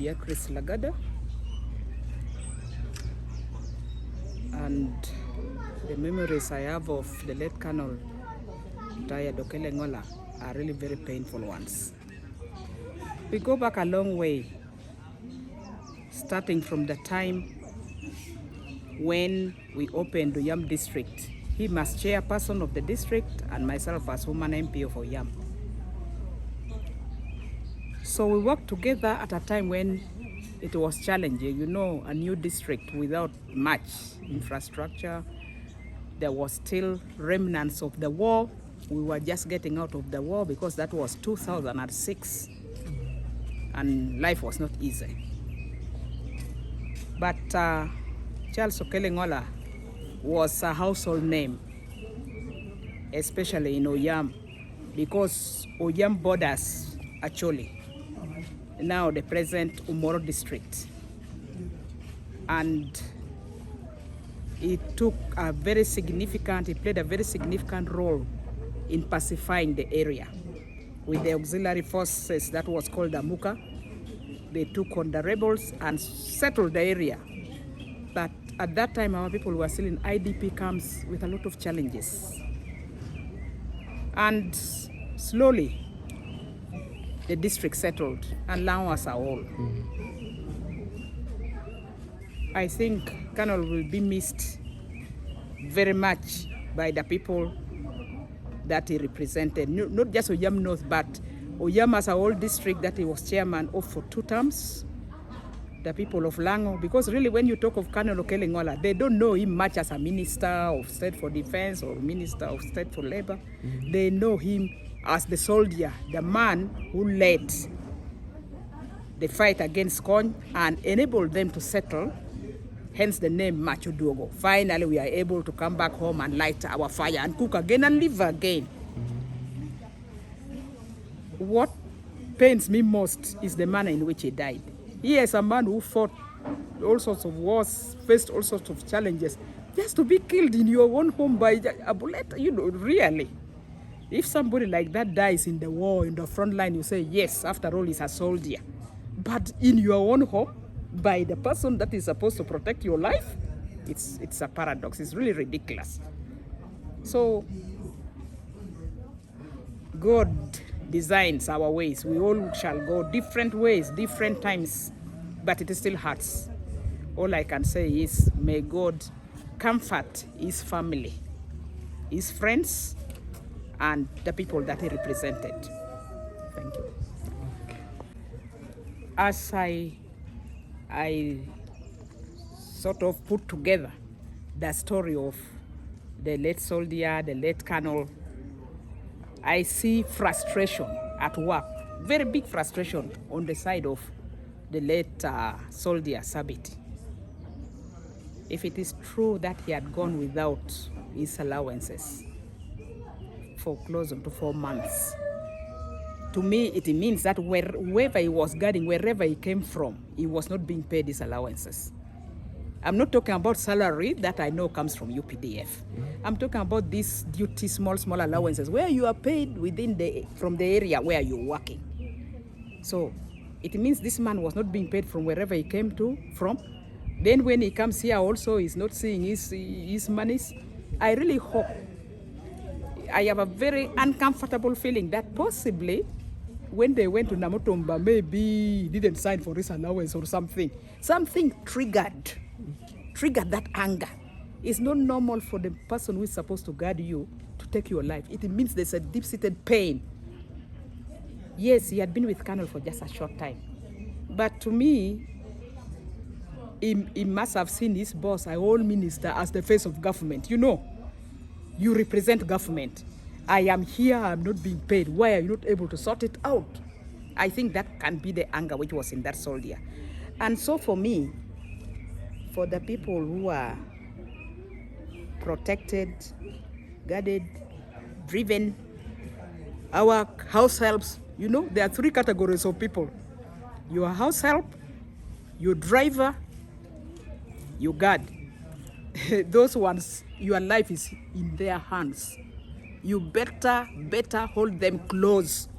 Beatrice Lagada, and the memories I have of the late Colonel retired Okele Ngola are really very painful ones. We go back a long way, starting from the time when we opened Oyam District. Him as chairperson of the district and myself as woman MP of Oyam. So we worked together at a time when it was challenging, a new district without much infrastructure. There was still remnants of the war. We were just getting out of the war because that was 2006 and life was not easy. But Charles Okele Ngola was a household name, especially in Oyam, because Oyam borders actually now the present Umoro district. And he played a very significant role in pacifying the area. With the auxiliary forces that was called Amuka, they took on the rebels and settled the area. But at that time, our people were still in IDP camps with a lot of challenges. And slowly, the district settled and now was a whole. I think Colonel will be missed very much by the people that he represented. Not just Oyam North, but Oyam as a whole district that he was chairman of for 2 terms. The people of Lango, because really when you talk of Colonel Okele Ngola, they don't know him much as a Minister of State for Defense or Minister of State for Labor. They know him as the soldier, the man who led the fight against Kony and enabled them to settle, hence the name Macho Dogo. Finally, we are able to come back home and light our fire and cook again and live again. What pains me most is the manner in which he died. He is a man who fought all sorts of wars, faced all sorts of challenges, just to be killed in your own home by a bullet, really. If somebody like that dies in the war, in the front line, you say, yes, after all, he's a soldier. But in your own home, by the person that is supposed to protect your life, it's a paradox. It's really ridiculous. So, God designs our ways. We all shall go different ways, different times, but it still hurts. All I can say is, may God comfort his family, his friends, and the people that he represented. Thank you. As I sort of put together the story of the late soldier, the late colonel, I see frustration at work, very big frustration on the side of the late soldier Sabiti. If it is true that he had gone without his allowances for close to 4 months, to me it means that wherever he was guarding, wherever he came from, he was not being paid his allowances. I'm not talking about salary that I know comes from UPDF. I'm talking about these duty, small allowances where you are paid from the area where you're working. So it means this man was not being paid from wherever he came from. Then when he comes here also, he's not seeing his monies. I really hope, I have a very uncomfortable feeling that possibly when they went to Namutumba, maybe he didn't sign for his allowance or something. Something triggered that anger. It's not normal for the person who is supposed to guard you to take your life. It means there's a deep-seated pain. Yes, he had been with Colonel for just a short time. But to me, he must have seen his boss, a whole minister, as the face of government. You represent government. I am here, I'm not being paid. Why are you not able to sort it out? I think that can be the anger which was in that soldier. And so for me, for the people who are protected, guarded, driven, our house helps, there are 3 categories of people. Your house help, your driver, your guard. Those ones, your life is in their hands. You better hold them close.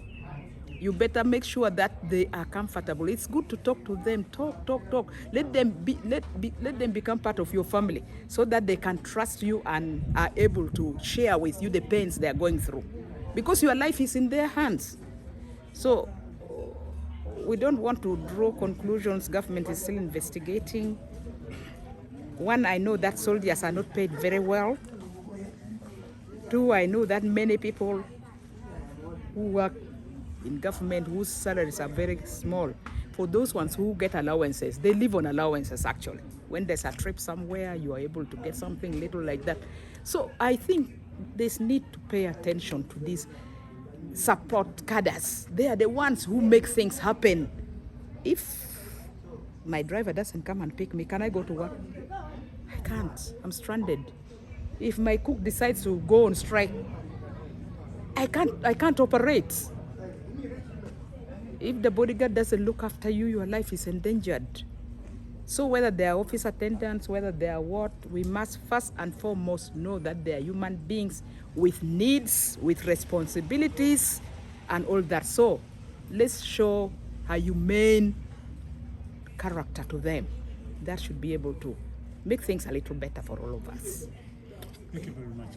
you better make sure that they are comfortable. It's good to talk to them, talk. Let them become part of your family so that they can trust you and are able to share with you the pains they are going through. Because your life is in their hands. So we don't want to draw conclusions. Government is still investigating. One, I know that soldiers are not paid very well. Two, I know that many people who work in government whose salaries are very small. For those ones who get allowances, they live on allowances actually. When there's a trip somewhere, you are able to get something little like that. So I think there's need to pay attention to these support cadres. They are the ones who make things happen. If my driver doesn't come and pick me, can I go to work? I can't. I'm stranded. If my cook decides to go on strike, I can't operate. If the bodyguard doesn't look after you, your life is endangered. So whether they are office attendants, whether they are what, we must first and foremost know that they are human beings with needs, with responsibilities, and all that. So let's show a humane character to them. That should be able to make things a little better for all of us. Thank you very much.